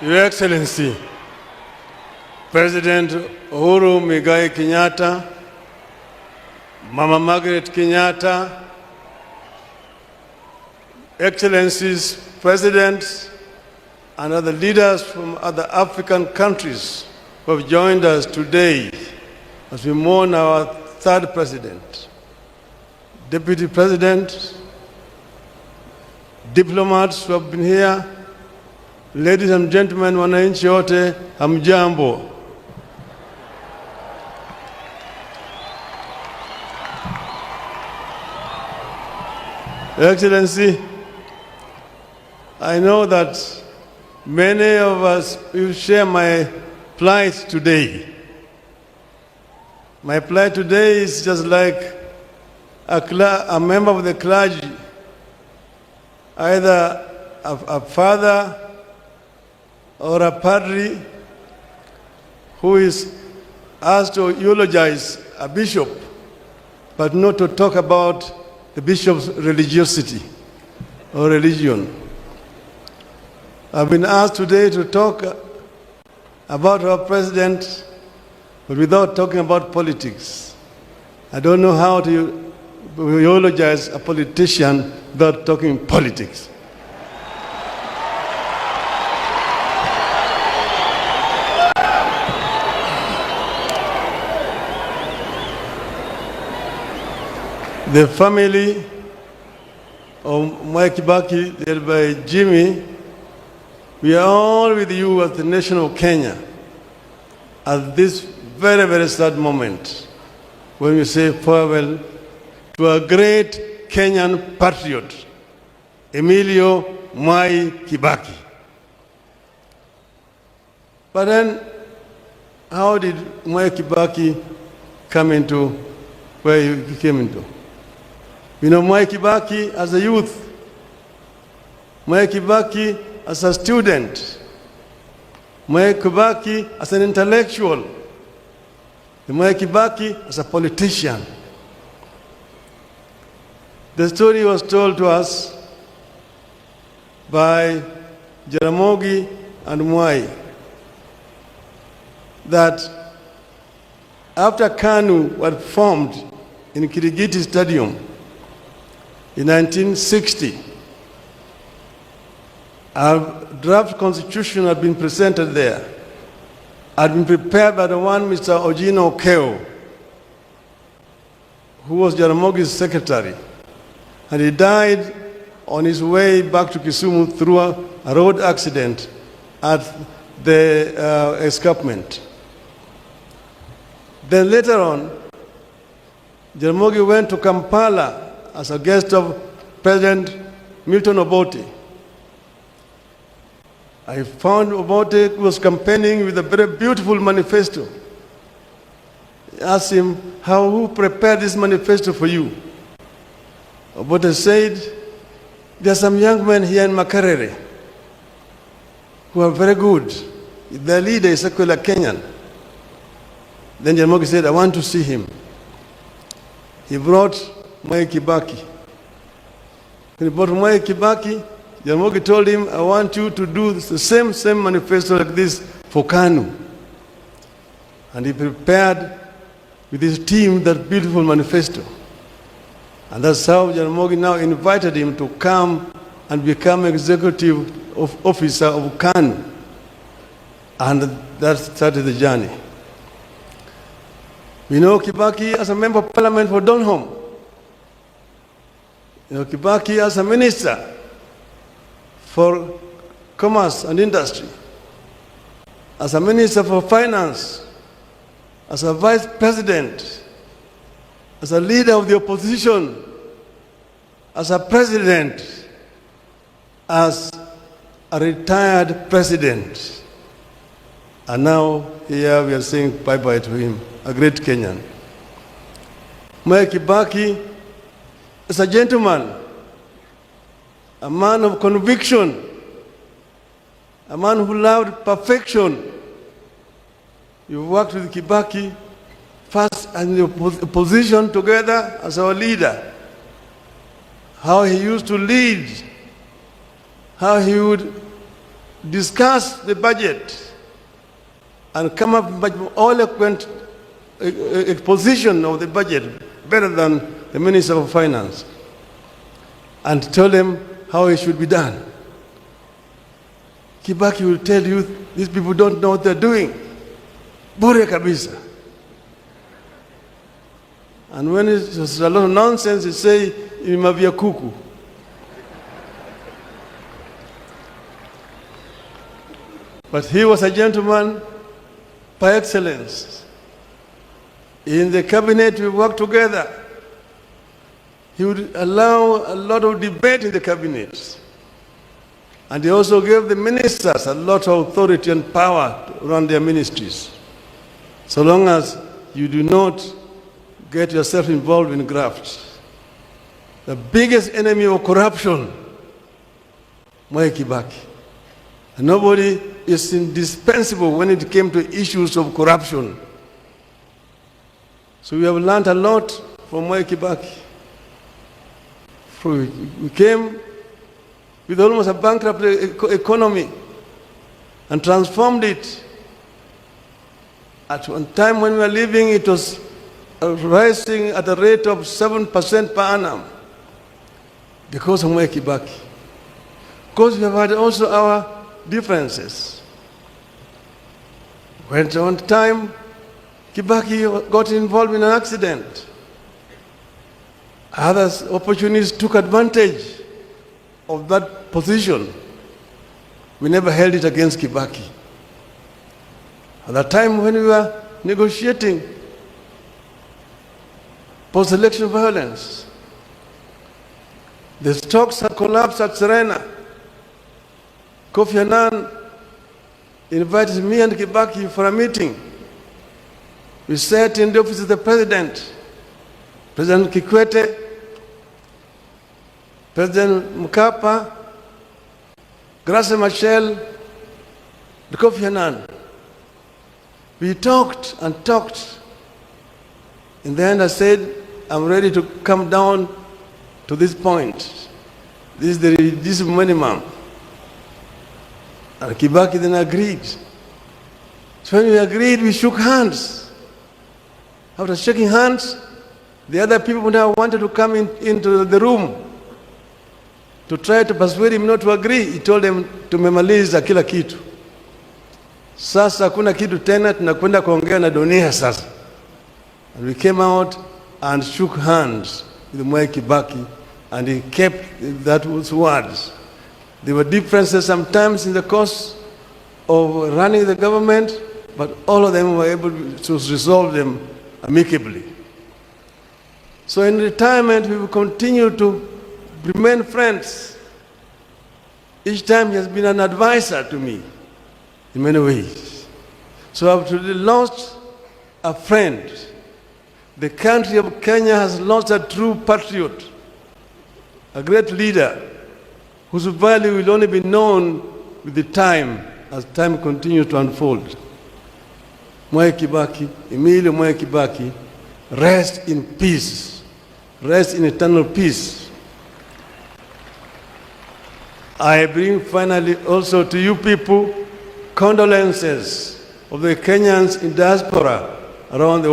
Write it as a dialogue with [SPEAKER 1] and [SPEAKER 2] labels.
[SPEAKER 1] Your Excellency, President Uhuru Muigai Kenyatta, Mama Margaret Kenyatta, Excellencies, Presidents, and other leaders from other African countries who have joined us today as we mourn our third President, Deputy President, diplomats who have been here, ladies and gentlemen, wananchi wote, hamjambo. Your Excellency, I know that many of us will share my plight today. My plight today is just like a member of the clergy, either a father or a padre who is asked to eulogize a bishop, but not to talk about the bishop's religiosity or religion. I've been asked today to talk about our president, but without talking about politics. I don't know how to eulogize a politician without talking politics. The family of Mwai Kibaki, led by Jimmy, we are all with you as the nation of Kenya at this very, very sad moment when we say farewell to a great Kenyan patriot, Emilio Mwai Kibaki. But then, how did Mwai Kibaki come into where he came into? You know, Mwai Kibaki as a youth, Mwai Kibaki as a student, Mwai Kibaki as an intellectual, Mwai Kibaki as a politician. The story was told to us by Jaramogi and Mwai that after KANU was formed in Kirigiti Stadium in 1960, a draft constitution had been presented there, had been prepared by the one Mr. Ojino Keo, who was Jaramogi's secretary. And he died on his way back to Kisumu through a road accident at the escarpment. Then later on, Jaramogi went to Kampala as a guest of President Milton Obote. I found Obote was campaigning with a very beautiful manifesto. I asked him, who prepared this manifesto for you? Obote said, there are some young men here in Makerere who are very good. Their leader is Secular Kenyan. Then Jaramogi said, I want to see him. He brought Mwai Kibaki. When he brought Mwai Kibaki, Jaramogi told him, I want you to do the same manifesto like this for KANU. And he prepared with his team that beautiful manifesto. And that's how Jaramogi now invited him to come and become executive officer of KANU. And that started the journey. We know Kibaki as a member of parliament for Donholm. You know Kibaki as a minister for commerce and industry, as a minister for finance, as a vice president, as a leader of the opposition, as a president, as a retired president. And now here we are saying bye-bye to him, a great Kenyan. Mwai Kibaki is a gentleman, a man of conviction, a man who loved perfection. You worked with Kibaki first in the opposition together as our leader. How he used to lead, how he would discuss the budget and come up with eloquent exposition of the budget better than the Minister of Finance, and tell them how it should be done. Kibaki will tell you, these people don't know what they're doing. Bure kabisa. And when it's a lot of nonsense, he say, imavia kuku. But he was a gentleman by excellence. In the cabinet, we worked together. He would allow a lot of debate in the cabinet. And he also gave the ministers a lot of authority and power to run their ministries. So long as you do not get yourself involved in graft. The biggest enemy of corruption, Mwai Kibaki. And nobody is indispensable when it came to issues of corruption. So we have learned a lot from Mwai Kibaki. We came with almost a bankrupt economy and transformed it. At one time when we were living, it was rising at a rate of 7% per annum because of Mwai Kibaki. Because we have had also our differences. When at one time Kibaki got involved in an accident, others opportunists took advantage of that position. We never held it against Kibaki. At that time when we were negotiating post-election violence, the stocks had collapsed at Serena. Kofi Annan invited me and Kibaki for a meeting. We sat in the office of the President, President Kikwete, President Mkapa, Grace Machel, and Kofi Annan. We talked and talked. In the end, I said, I'm ready to come down to this point. This is the reduced minimum. And Kibaki then agreed. So when we agreed, we shook hands. After shaking hands, the other people now wanted to come into the room to try to persuade him not to agree. He told them, tumemaliza kila kitu. Sasa hakuna kitu tena, tunakwenda kuongea na dunia sasa. And we came out and shook hands with Mwai Kibaki, and he kept that words. There were differences sometimes in the course of running the government, but all of them were able to resolve them amicably. So in retirement, we will continue to remain friends. Each time he has been an advisor to me in many ways. So I've really lost a friend. The country of Kenya has lost a true patriot, a great leader whose value will only be known with the time as time continues to unfold. Mwai Kibaki, Emilio Mwai Kibaki, rest in peace, rest in eternal peace. I bring finally also to you people condolences of the Kenyans in diaspora around the world.